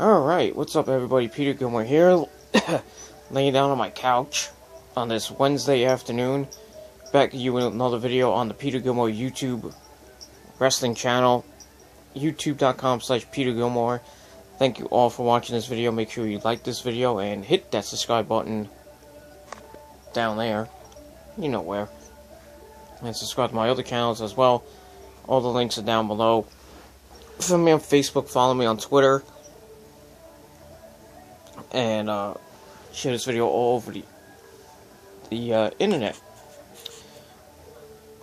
Alright, what's up everybody, Peter Gilmore here, laying down on my couch on this Wednesday afternoon, back to you with another video on the Peter Gilmore YouTube wrestling channel, youtube.com/Peter Gilmore. Thank you all for watching this video. Make sure you like this video and hit that subscribe button down there, you know where, and subscribe to my other channels as well. All the links are down below. Follow me on Facebook, follow me on Twitter, and share this video all over the internet.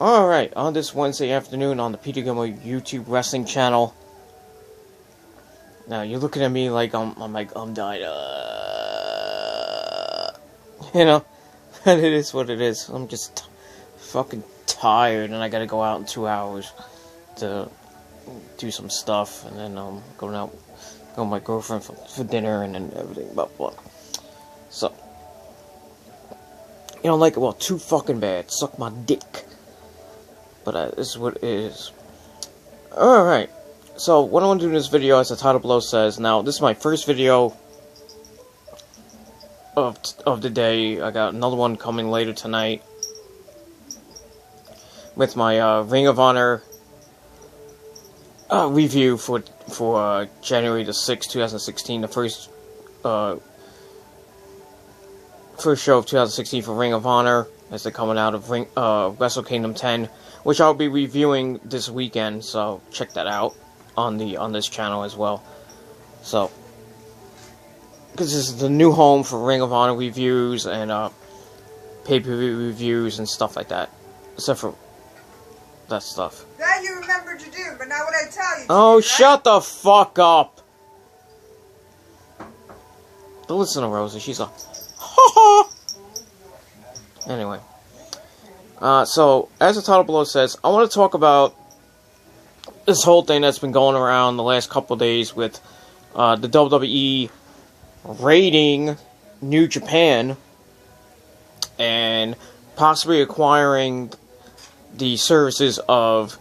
Alright, on this Wednesday afternoon on the Peter Gilmore YouTube wrestling channel. Now, you're looking at me like I'm dying. You know, and it is what it is. I'm just fucking tired, and I gotta go out in 2 hours to do some stuff, and then going out with my girlfriend for dinner, and then everything, blah blah. So, you don't like it? Well, too fucking bad. Suck my dick. But this is what it is. Alright. So, what I want to do in this video, as the title below says, now, this is my first video of the day. I got another one coming later tonight with my Ring of Honor review for January the 6th, 2016, the first show of 2016 for Ring of Honor, as they're coming out of Wrestle Kingdom 10, which I'll be reviewing this weekend, so check that out on this channel as well. So, because this is the new home for Ring of Honor reviews and pay-per-view reviews and stuff like that, except for that stuff. That you remember to do, but not what I tell you. Oh, right? shut the fuck up! Don't listen to Rosie, she's a ha-ha! Anyway. So, as the title below says, I want to talk about this whole thing that's been going around the last couple of days with the WWE raiding New Japan and possibly acquiring the services of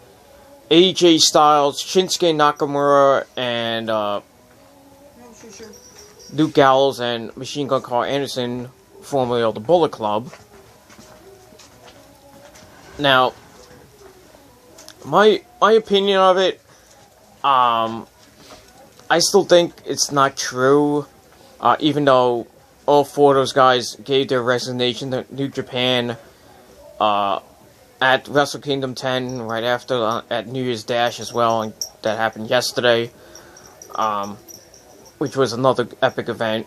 AJ Styles, Shinsuke Nakamura, and Luke Gallows and Machine Gun Carl Anderson, formerly of the Bullet Club. Now, my opinion of it, I still think it's not true, even though all four of those guys gave their resignation to New Japan at Wrestle Kingdom 10, right after, at New Year's Dash as well, and that happened yesterday, which was another epic event,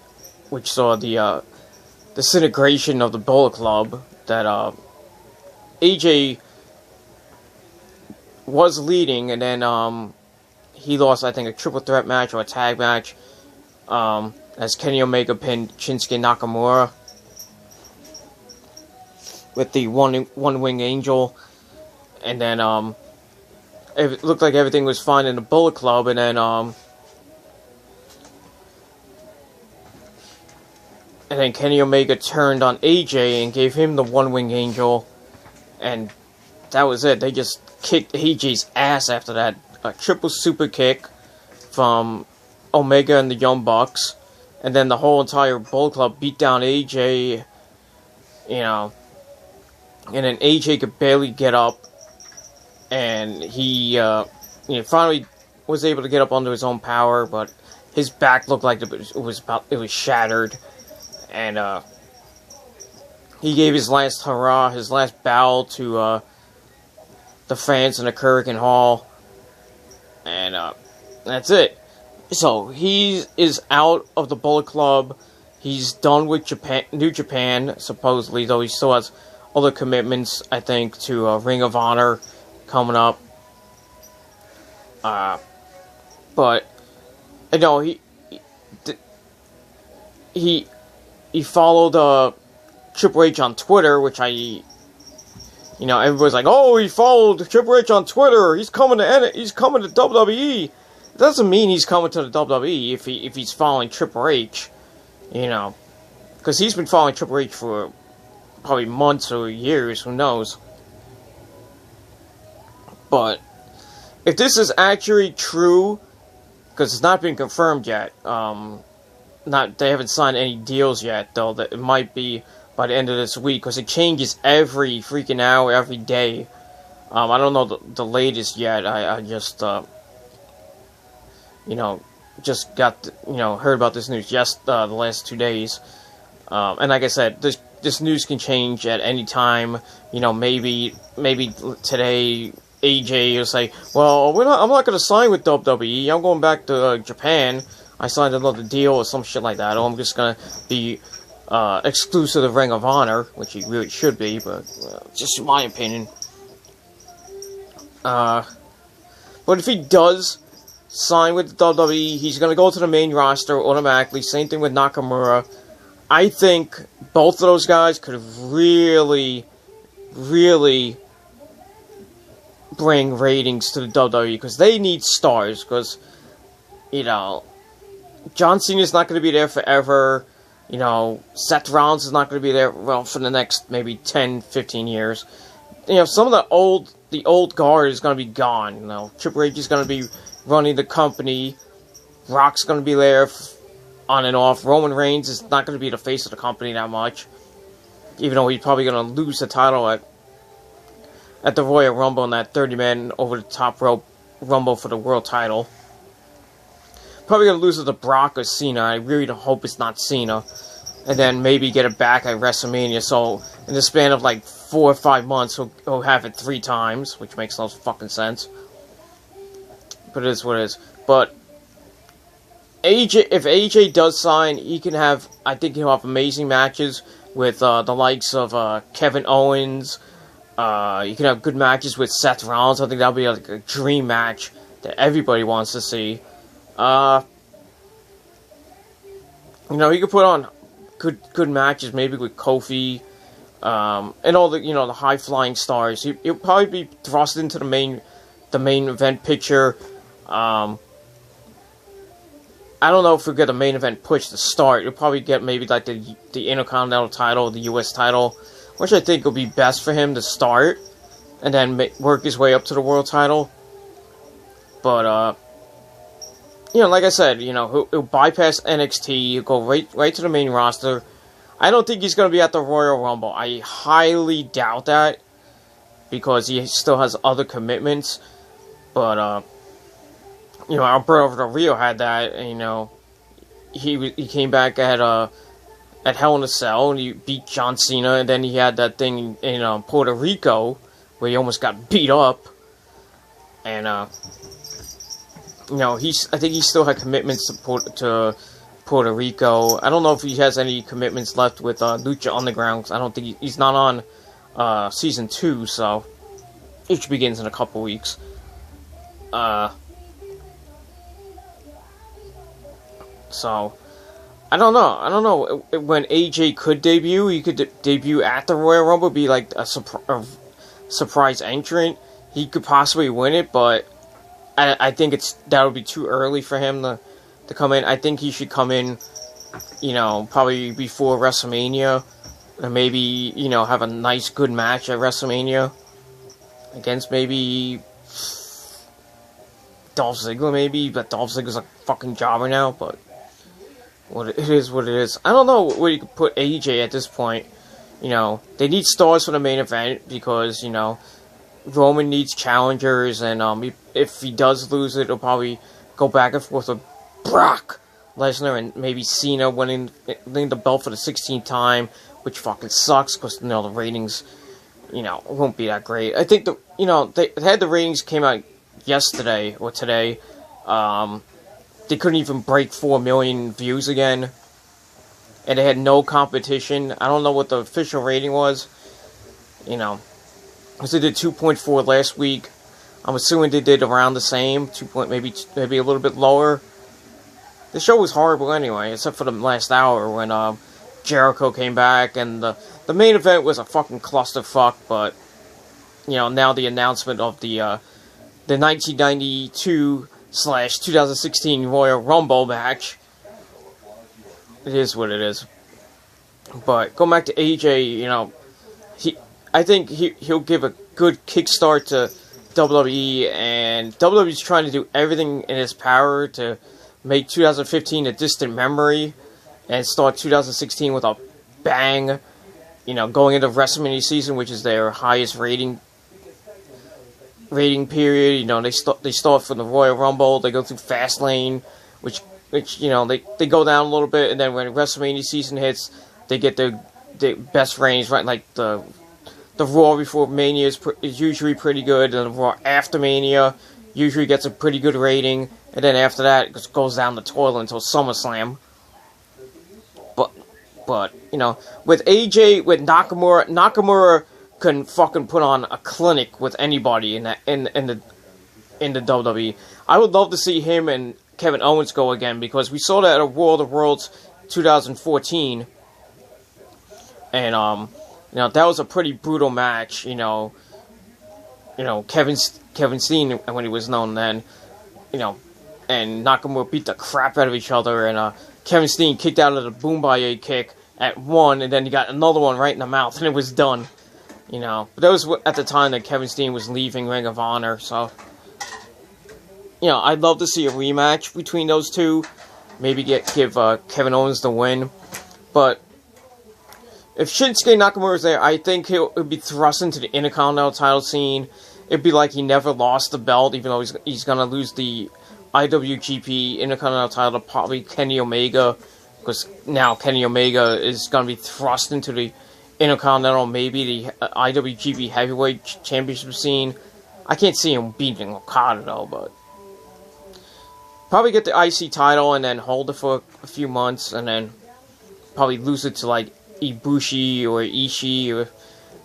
which saw the disintegration of the Bullet Club, that AJ was leading, and then he lost, I think, a triple threat match or a tag match, as Kenny Omega pinned Shinsuke Nakamura with the one wing angel, and then it looked like everything was fine in the Bullet Club, and then Kenny Omega turned on AJ and gave him the one wing angel, and that was it. They just kicked AJ's ass after that. A triple super kick from Omega and the Young Bucks, and then the whole entire Bullet Club beat down AJ, you know, and then AJ could barely get up, and he finally was able to get up under his own power, but his back looked like it was shattered, and he gave his last hurrah, his last bow to the fans in the Kurikan Hall, and that's it. So he is out of the Bullet Club. He's done with New Japan, supposedly, though he still has other commitments, I think, to Ring of Honor coming up. But you know, he followed Triple H on Twitter, which you know, everybody's like, oh, he followed Triple H on Twitter, he's coming to WWE. It doesn't mean he's coming to the WWE if he's following Triple H, you know, because he's been following Triple H for probably months or years, who knows. But if this is actually true, because it's not been confirmed yet. They haven't signed any deals yet, though. That it might be by the end of this week, because it changes every freaking hour, every day. I don't know the latest yet. I just just got heard about this news just the last 2 days. And like I said, this news can change at any time. Maybe today AJ will say, "Well, I'm not going to sign with WWE. I'm going back to Japan. I signed another deal or some shit like that. Or I'm just going to be exclusive of Ring of Honor," which he really should be, but just my opinion. But if he does sign with the WWE, he's going to go to the main roster automatically. Same thing with Nakamura. I think both of those guys could really, really bring ratings to the WWE, because they need stars, because, John Cena's not going to be there forever. Seth Rollins is not going to be there, for the next maybe 10, 15 years. Some of the old guard is going to be gone. Triple H is going to be running the company. Rock's going to be there on and off. Roman Reigns is not going to be the face of the company that much, even though he's probably going to lose the title at the Royal Rumble in that 30-man over-the-top rope Rumble for the world title. Probably going to lose it to Brock or Cena. I really hope it's not Cena. And then maybe get it back at WrestleMania. So, in the span of like 4 or 5 months, he'll have it 3 times, which makes no fucking sense. But it is what it is. But if AJ does sign, I think he'll have amazing matches with the likes of Kevin Owens. You can have good matches with Seth Rollins. I think that'll be like a dream match that everybody wants to see. He could put on good matches, maybe with Kofi, and all the high flying stars. He'll probably be thrust into the main event picture. I don't know if we'll get the main event push to start. You'll probably get maybe like the Intercontinental title, the US title, which I think will be best for him to start, and then work his way up to the world title. But, like I said, he'll bypass NXT, he'll go right to the main roster. I don't think he's going to be at the Royal Rumble. I highly doubt that, because he still has other commitments. But, Alberto Del Rio had that, and, he came back at Hell in a Cell, and he beat John Cena, and then he had that thing in Puerto Rico, where he almost got beat up. And, I think he still had commitments to Puerto Rico. I don't know if he has any commitments left with Lucha Underground, 'cause I don't think he's not on Season 2, so it begins in a couple weeks. So, I don't know. When AJ could debut, he could debut at the Royal Rumble, be like a surprise entrant. He could possibly win it, but I think that would be too early for him to come in. I think he should come in, probably before WrestleMania, and maybe, have a nice, good match at WrestleMania against maybe Dolph Ziggler, maybe, but Dolph Ziggler's a fucking jobber now, but it is what it is. I don't know where you could put AJ at this point. They need stars for the main event, because, Roman needs challengers, and if he does lose it, he'll probably go back and forth with Brock Lesnar and maybe Cena winning the belt for the 16th time, which fucking sucks, because the ratings, won't be that great. I think they had the ratings came out yesterday or today. They couldn't even break 4 million views again, and they had no competition. I don't know what the official rating was, because they did 2.4 last week. I'm assuming they did around the same, maybe a little bit lower. The show was horrible anyway, except for the last hour when Jericho came back, and the main event was a fucking clusterfuck. But now the announcement of the 1992/2016 Royal Rumble match, it is what it is. But going back to AJ, I think he'll give a good kickstart to WWE, and WWE's trying to do everything in its power to make 2015 a distant memory and start 2016 with a bang. You know, going into WrestleMania season, which is their highest rating period. You know, they start from the Royal Rumble, they go through Fastlane, which you know they go down a little bit, and then when WrestleMania season hits, they get the best ratings, right? Like the Raw before Mania is usually pretty good, and the Raw after Mania usually gets a pretty good rating, and then after that it just goes down the toilet until SummerSlam. But you know, with AJ, with Nakamura can fucking put on a clinic with anybody in the WWE. I would love to see him and Kevin Owens go again, because we saw that at World of Worlds 2014, and you know, that was a pretty brutal match. You know, Kevin Steen, when he was known then, you know, and Nakamura beat the crap out of each other, and Kevin Steen kicked out of the Boombayah kick at one, and then he got another one right in the mouth, and it was done. You know, but that was at the time that Kevin Steen was leaving Ring of Honor, so, you know, I'd love to see a rematch between those two. Maybe give Kevin Owens the win. But if Shinsuke Nakamura is there, I think he'll be thrust into the Intercontinental title scene. It'd be like he never lost the belt, even though he's gonna lose the IWGP Intercontinental title to probably Kenny Omega, because now Kenny Omega is gonna be thrust into the Intercontinental, maybe the IWGP Heavyweight Championship scene. I can't see him beating Okada though, but probably get the IC title and then hold it for a few months, and then probably lose it to like Ibushi or Ishii or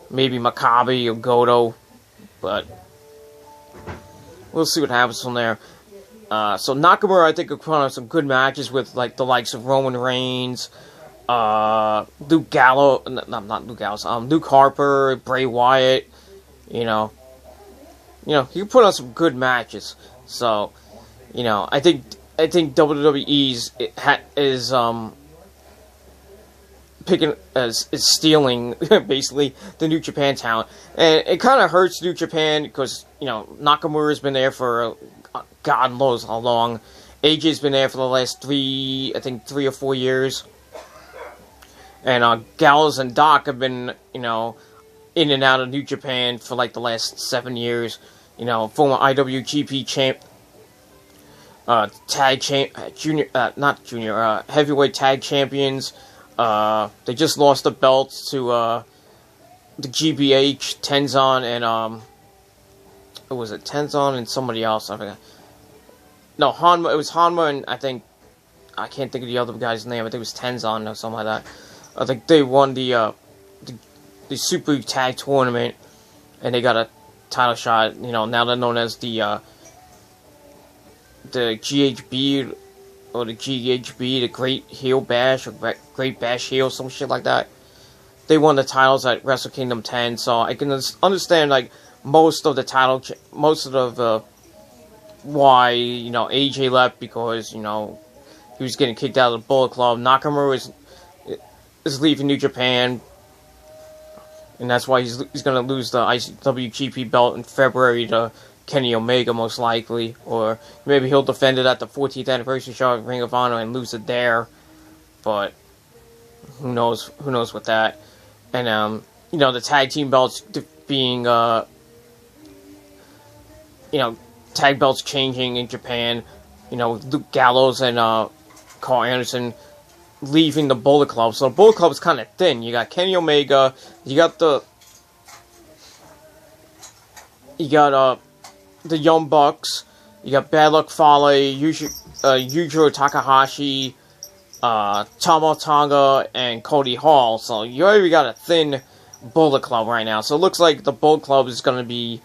maybe Makabe or Goto, but we'll see what happens from there. So Nakamura, I think, will put on some good matches with like the likes of Roman Reigns, Luke Gallows, not Luke Gallows, Luke Harper, Bray Wyatt. You know, he can put on some good matches. So, you know, I think WWE's is stealing basically the New Japan talent, and it kind of hurts New Japan because, you know, Nakamura's been there for God knows how long. AJ's been there for the last 3 or 4 years, and Gallows and Doc have been, you know, in and out of New Japan for like the last 7 years. You know, former IWGP heavyweight tag champions. They just lost the belts to the GBH, Tenzan, and who was it? Tenzan and somebody else. I forgot. No, Hanma. It was Hanma, and I can't think of the other guy's name. I think it was Tenzan or something like that. I think they won the Super Tag Tournament, and they got a title shot. You know, now they're known as the GHB or the GHB, the Great Heel Bash, or Great Bash Heel, some shit like that. They won the titles at Wrestle Kingdom 10, so I can understand like most of the why, you know, AJ left, because, you know, he was getting kicked out of the Bullet Club. Nakamura is leaving New Japan, and that's why he's going to lose the IWGP belt in February to Kenny Omega, most likely, or maybe he'll defend it at the 14th anniversary show at Ring of Honor and lose it there. But who knows with that? And you know, the tag team belts being you know, tag belts changing in Japan. You know, Luke Gallows and Carl Anderson leaving the Bullet Club. So the Bullet Club is kind of thin. You got Kenny Omega, you got the Young Bucks, you got Bad Luck Fale, Yujiro Takahashi, Tama Tonga, and Cody Hall. So you already got a thin Bullet Club right now. So it looks like the Bullet Club is going to be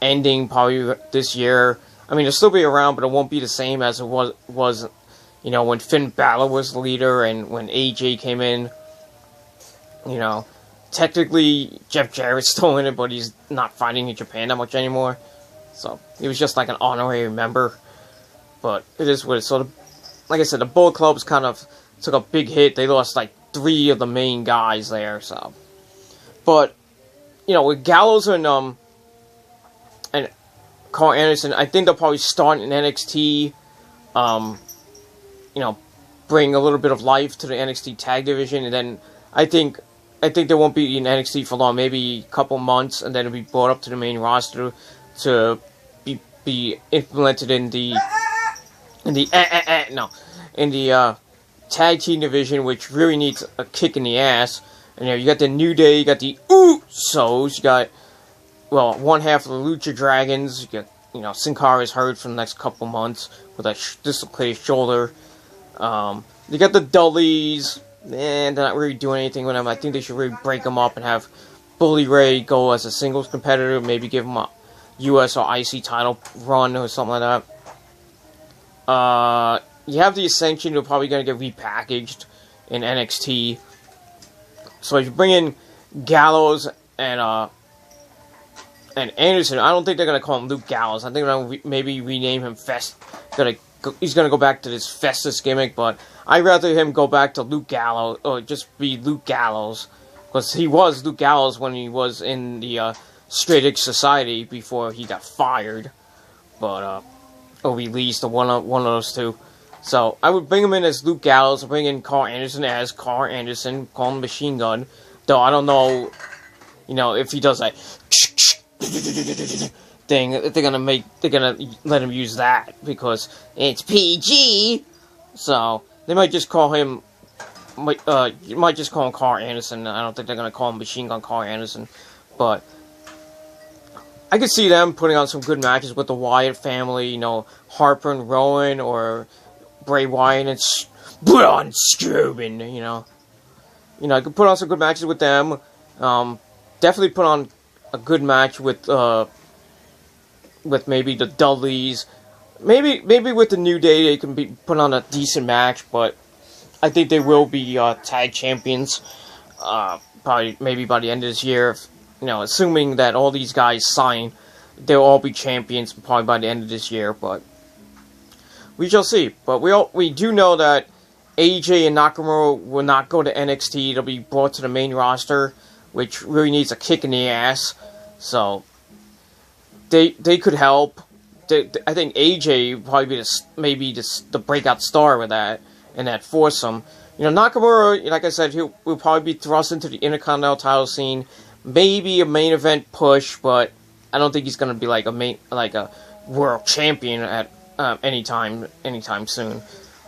ending probably this year. I mean, it'll still be around, but it won't be the same as it was, you know, when Finn Balor was the leader and when AJ came in. You know, technically Jeff Jarrett's still in it, but he's not fighting in Japan that much anymore. So he was just like an honorary member. But it is what it's sort of, like I said, the Bullet Club's kind of took a big hit. They lost like 3 of the main guys there. So, but you know, with Gallows and Carl Anderson, I think they'll probably start in NXT. You know, bring a little bit of life to the NXT tag division, and then I think they won't be in NXT for long, maybe a couple months, and then it'll be brought up to the main roster to be implemented in the tag team division, which really needs a kick in the ass. And you got the New Day, you got the Usos, you got one half of the Lucha Dragons, you got Sin Cara is hurt for the next couple months with a dislocated shoulder. You got the Dudleys, and they're not really doing anything with them. I think they should really break them up and have Bully Ray go as a singles competitor, maybe give him a US or IC title run or something like that. You have the Ascension, who are probably going to get repackaged in NXT. So if you bring in Gallows and Anderson, I don't think they're going to call him Luke Gallows. I think they're going to maybe rename him he's going to go back to this Festus gimmick, but I'd rather him go back to Luke Gallows, or just be Luke Gallows, because he was Luke Gallows when he was in the Straight Edge Society before he got fired, or released, or one of those two. So I would bring him in as Luke Gallows, bring in Carl Anderson as Carl Anderson, call him Machine Gun, though I don't know, if he does that thing, they're gonna let him use that because it's PG. So they might just call him, you might just call him Carl Anderson. I don't think they're gonna call him Machine Gun Carl Anderson, but I could see them putting on some good matches with the Wyatt family. Harper and Rowan, or Bray Wyatt and Braun Strowman. I could put on some good matches with them. Definitely put on a good match with maybe the Dudleys. Maybe with the New Day they can put on a decent match, but I think they will be tag champions. Probably maybe by the end of this year. Assuming that all these guys sign, they'll all be champions probably by the end of this year, but we shall see. But we do know that AJ and Nakamura will not go to NXT. They'll be brought to the main roster, which really needs a kick in the ass. So they could help. I think AJ will probably be the breakout star with that in that foursome. Nakamura, like I said, will probably be thrust into the Intercontinental title scene. Maybe a main event push, but I don't think he's gonna be like a world champion at anytime soon.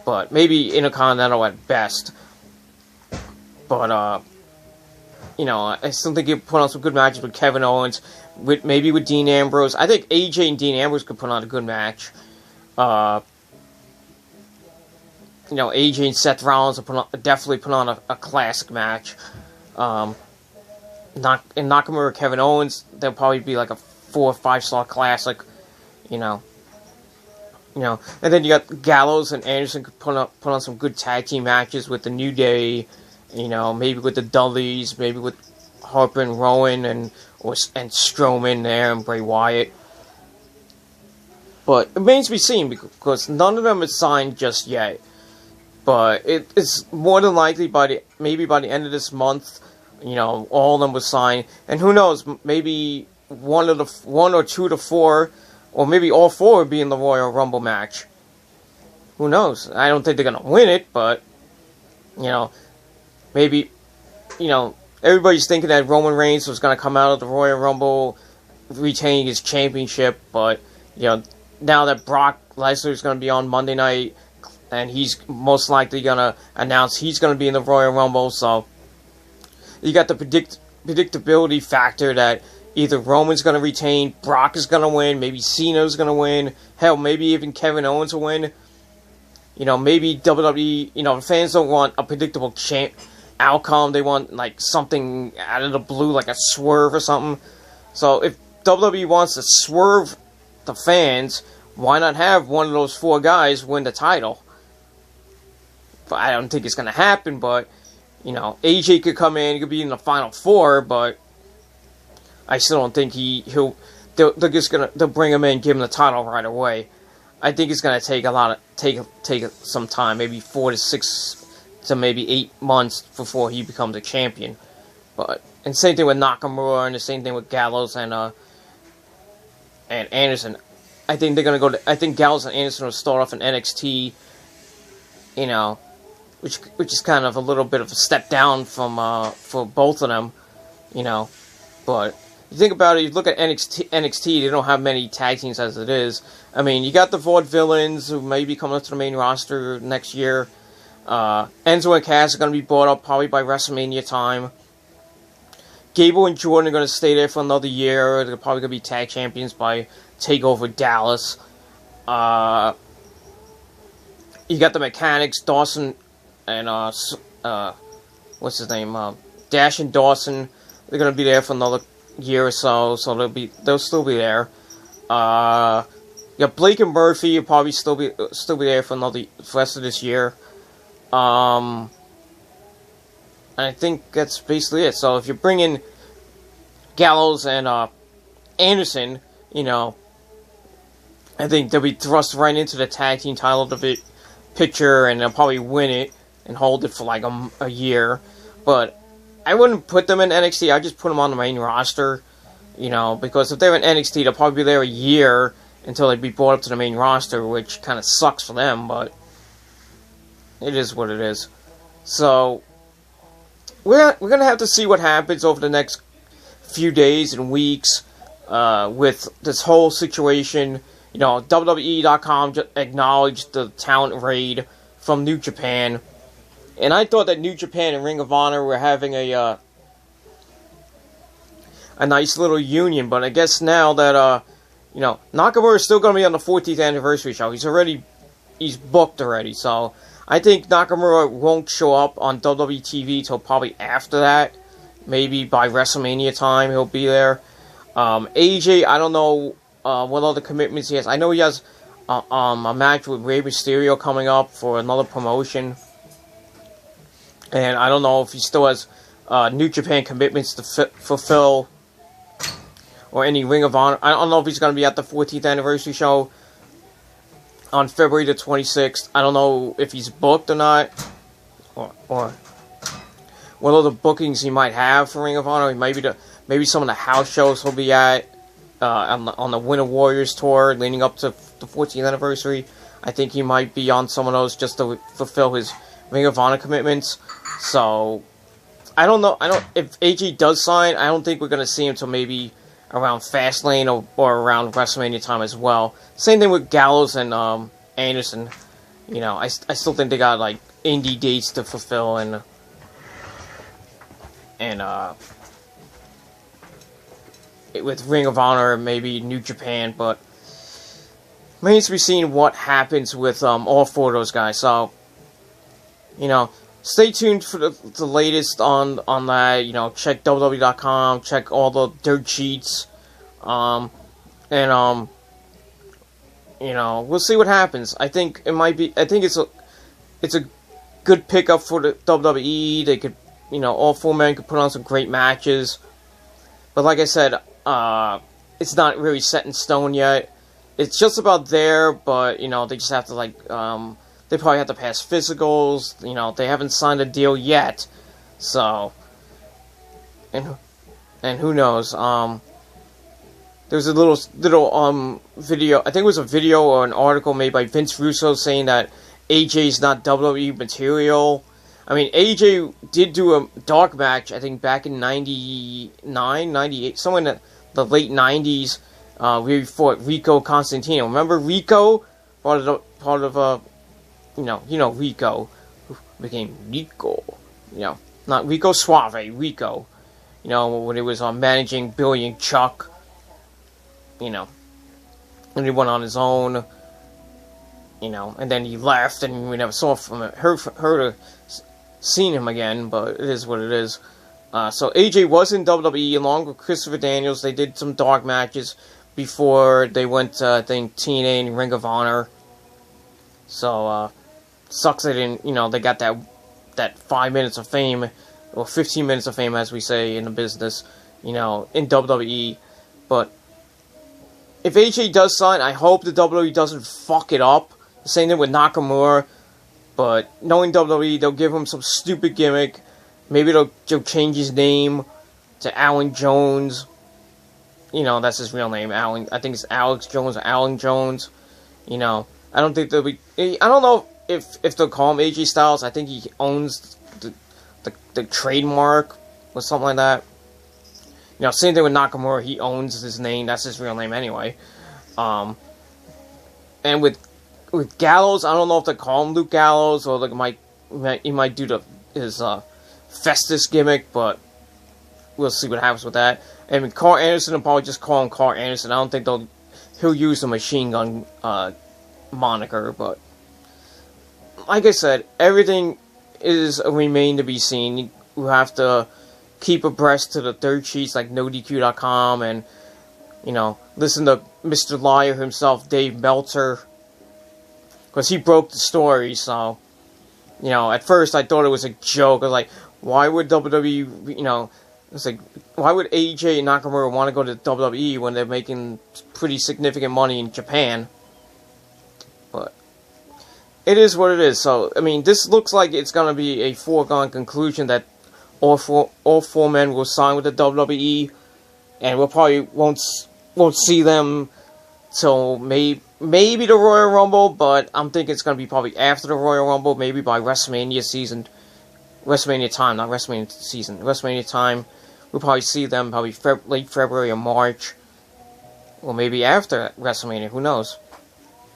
But maybe Intercontinental at best. But I still think he'll put on some good matches with Kevin Owens, maybe with Dean Ambrose. I think AJ and Dean Ambrose could put on a good match. AJ and Seth Rollins will definitely put on a classic match. Nakamura, Kevin Owens, they'll probably be like a 4 or 5 star classic, and then you got Gallows and Anderson could put on some good tag team matches with the New Day, maybe with the Dudleys, maybe with Harper and Rowan and Strowman there and Bray Wyatt. But it remains to be seen because none of them is signed just yet. But it's more than likely maybe by the end of this month. All of them will sign, and who knows? Maybe one or two to four, or maybe all 4 would be in the Royal Rumble match. Who knows? I don't think they're gonna win it, but maybe everybody's thinking that Roman Reigns was gonna come out of the Royal Rumble retaining his championship, but now that Brock Lesnar is gonna be on Monday night, and he's most likely gonna announce he's gonna be in the Royal Rumble, so you got the predictability factor that either Roman's going to retain, Brock is going to win, maybe Cena's going to win, hell, maybe even Kevin Owens will win. Maybe WWE, fans don't want a predictable outcome. They want, like, something out of the blue, like a swerve or something. So if WWE wants to swerve the fans, why not have one of those 4 guys win the title? But I don't think it's going to happen, but AJ could come in, he could be in the Final 4, but I still don't think they'll bring him in, give him the title right away. I think it's gonna take take some time, maybe 4 to 6 to maybe 8 months before he becomes a champion. And same thing with Nakamura, and the same thing with Gallows and Anderson. I think they're gonna go to. I think Gallows and Anderson will start off in NXT. You know, which is kind of a little bit of a step down from for both of them. You know, but you think about it. You look at NXT. They don't have many tag teams as it is. I mean, you got the Vaudevillains who may be coming up to the main roster next year. Enzo and Cass are going to be brought up probably by WrestleMania time. Gable and Jordan are going to stay there for another year. They're probably going to be tag champions by TakeOver Dallas. You got the Mechanics, Dawson and what's his name? Dash and Dawson. They're going to be there for another year or so, so they'll still be there. Yeah, Blake and Murphy will probably still be there for the rest of this year. And I think that's basically it. So if you bring in Gallows and Anderson, you know, I think they'll be thrust right into the tag team title picture, and they'll probably win it and hold it for like a year. But I wouldn't put them in NXT. I just put them on the main roster, you know, because if they're in NXT, they'll probably be there a year until they be brought up to the main roster, which kind of sucks for them, but it is what it is. So we're gonna have to see what happens over the next few days and weeks with this whole situation. You know, WWE.com just acknowledged the talent raid from New Japan, and I thought that New Japan and Ring of Honor were having a nice little union, but I guess now that you know, Nakamura is still going to be on the 14th anniversary show. He's booked already, so I think Nakamura won't show up on WWE TV till probably after that. Maybe by WrestleMania time he'll be there. AJ, I don't know what other commitments he has. I know he has a match with Rey Mysterio coming up for another promotion. And I don't know if he still has New Japan commitments to fulfill, or any Ring of Honor. I don't know if he's going to be at the 14th anniversary show on February the 26th. I don't know if he's booked or not, or what other bookings he might have for Ring of Honor. Maybe some of the house shows he'll be at on the Winter Warriors tour leading up to the 14th anniversary. I think he might be on some of those just to fulfill his Ring of Honor commitments. So I don't know. If AJ does sign, I don't think we're going to see him until maybe around Fastlane or around WrestleMania time as well. Same thing with Gallows and Anderson. You know, I still think they got like indie dates to fulfill and with Ring of Honor, maybe New Japan, but remains to be seen what happens with all four of those guys. So, you know, stay tuned for the latest on that. You know, check WWE.com, check all the dirt sheets, and you know, we'll see what happens. I think it might be. I think it's a good pickup for the WWE. They could, you know, all four men could put on some great matches. But like I said, it's not really set in stone yet. It's just about there, but you know, they just have to like they probably have to pass physicals. You know, they haven't signed a deal yet, so and who knows? There's a little video. I think it was a video or an article made by Vince Russo saying that AJ's not WWE material. I mean, AJ did do a dark match, I think, back in 99, 98, somewhere in the late 90s, where he fought Rico Constantino. Remember Rico? Part of you know, Rico, who became Rico. You know, not Rico Suave, Rico. You know, when he was managing Billy and Chuck. You know, and he went on his own. You know, and then he left, and we never saw from him, heard seen him again, but it is what it is. So AJ was in WWE along with Christopher Daniels. They did some dark matches before they went to, I think, TNA and Ring of Honor. So, sucks they didn't, you know, they got that 5 minutes of fame, or 15 minutes of fame, as we say in the business, you know, in WWE. But if AJ does sign, I hope the WWE doesn't fuck it up. The same thing with Nakamura. But knowing WWE, they'll give him some stupid gimmick. Maybe they'll change his name to Alan Jones. that's his real name, Alan. I think it's Alex Jones or Alan Jones. I don't think they'll be. I don't know if they'll call him AJ Styles. I think he owns the trademark or something like that. Same thing with Nakamura. He owns his name. That's his real name anyway. And with Gallows, I don't know if they call him Luke Gallows or he might do his Festus gimmick, but we'll see what happens with that. And with Carl Anderson, will probably just call him Carl Anderson. I don't think he'll use the Machine Gun moniker, but like I said, everything is remain to be seen. You have to keep abreast to the third sheets like NoDQ.com and listen to Mr. Liar himself, Dave Meltzer, because he broke the story. So at first I thought it was a joke. I was like, why would WWE, it's like, why would AJ and Nakamura want to go to WWE when they're making pretty significant money in Japan? But it is what it is. So, I mean, this looks like it's going to be a foregone conclusion that all four men will sign with the WWE, and we'll probably won't see them till maybe the Royal Rumble, but I'm thinking it's going to be probably after the Royal Rumble, maybe by WrestleMania time, not WrestleMania season, WrestleMania time. We'll probably see them probably late February or March, or maybe after WrestleMania, who knows?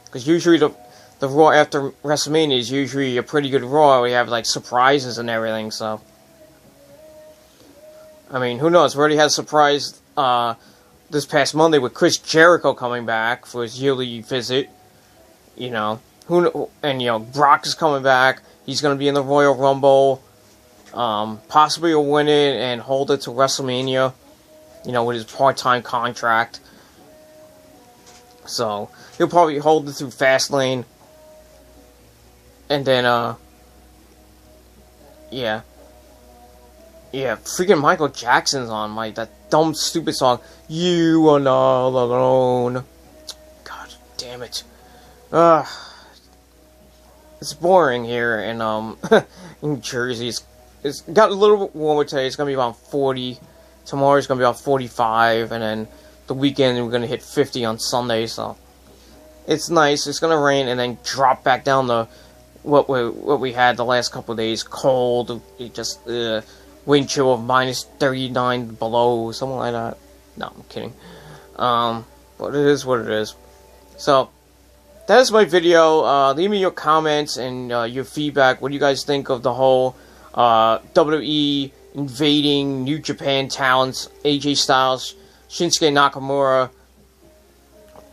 Because usually the Raw after WrestleMania is usually a pretty good Raw. We have like surprises and everything, so I mean, who knows? We already had a surprise this past Monday with Chris Jericho coming back for his yearly visit. Brock is coming back. He's going to be in the Royal Rumble. Possibly he'll win it and hold it to WrestleMania, with his part-time contract. So, he'll probably hold it through Fastlane. And then, yeah, freaking Michael Jackson's on, that dumb, stupid song, You Are Not Alone. God damn it. It's boring here in New Jersey. It's got a little bit warmer today. It's going to be about 40. Tomorrow's going to be about 45. And then the weekend, we're going to hit 50 on Sunday. So it's nice. It's going to rain and then drop back down to what we had the last couple of days. Cold. It just wind chill of minus 39 below. Something like that. No, I'm kidding. But it is what it is. So that is my video. Leave me your comments and your feedback. What do you guys think of the whole WWE invading New Japan talents, AJ Styles, Shinsuke Nakamura,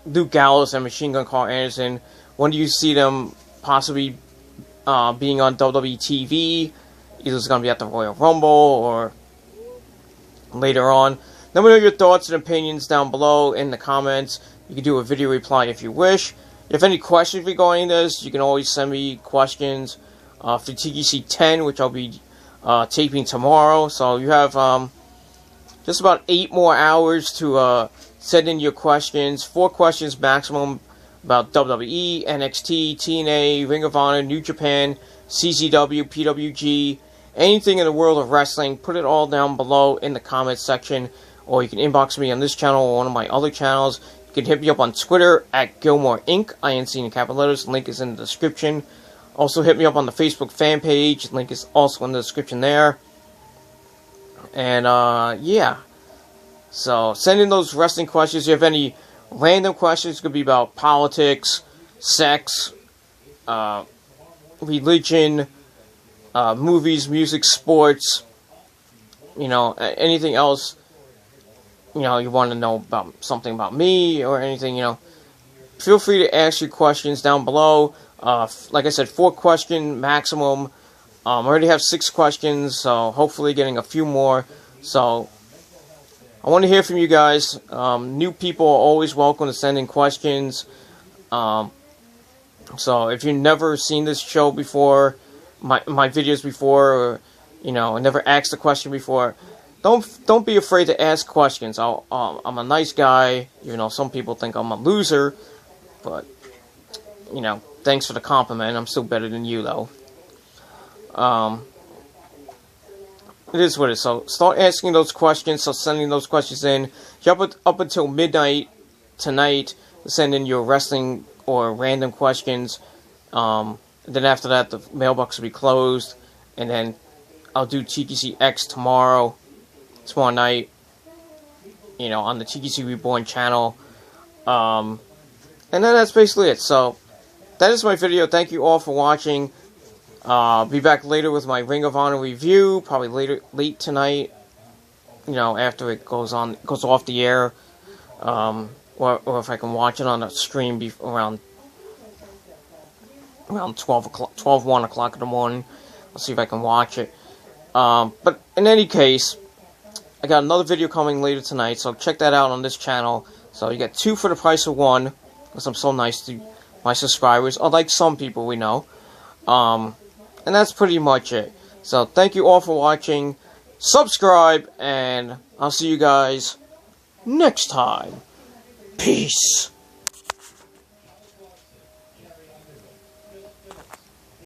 Luke Gallows, and Machine Gun Carl Anderson? When do you see them possibly being on WWE TV? Either it's going to be at the Royal Rumble or later on. Let me know your thoughts and opinions down below in the comments. You can do a video reply if you wish. If you have any questions regarding this, you can always send me questions for TGC 10, which I'll be taping tomorrow. So you have just about 8 more hours to send in your questions. 4 questions maximum about WWE, NXT, TNA, Ring of Honor, New Japan, CZW, PWG, anything in the world of wrestling. Put it all down below in the comments section, or you can inbox me on this channel or one of my other channels. You can hit me up on Twitter at Gilmore Inc. INC in capital letters. Link is in the description. Also hit me up on the Facebook fan page. Link is also in the description there. And yeah. So send in those wrestling questions. If you have any random questions, it could be about politics, sex, religion, movies, music, sports, anything else, you want to know about something about me or anything, feel free to ask your questions down below. Like I said, 4 question maximum. I already have 6 questions, so hopefully getting a few more. So I want to hear from you guys. New people are always welcome to send in questions. So if you've never seen this show before, my videos before, or never asked a question before, don't be afraid to ask questions. I'm a nice guy, even though some people think I'm a loser. But thanks for the compliment. I'm still better than you, though. it is what it is. So start asking those questions. So sending those questions in. You have up until midnight tonight to send in your wrestling or random questions. Then after that, the mailbox will be closed, and then I'll do TTC X tomorrow night. You know, on the TTC Reborn channel. And then that's basically it. So that is my video. Thank you all for watching. I'll be back later with my Ring of Honor review, probably late tonight. You know, after it goes off the air, or if I can watch it on a stream around 1 o'clock in the morning. I'll see if I can watch it. But in any case, I got another video coming later tonight, so check that out on this channel. So you get 2 for the price of 1, because I'm so nice to my subscribers, unlike some people we know. And that's pretty much it. So thank you all for watching. Subscribe, and I'll see you guys next time. Peace.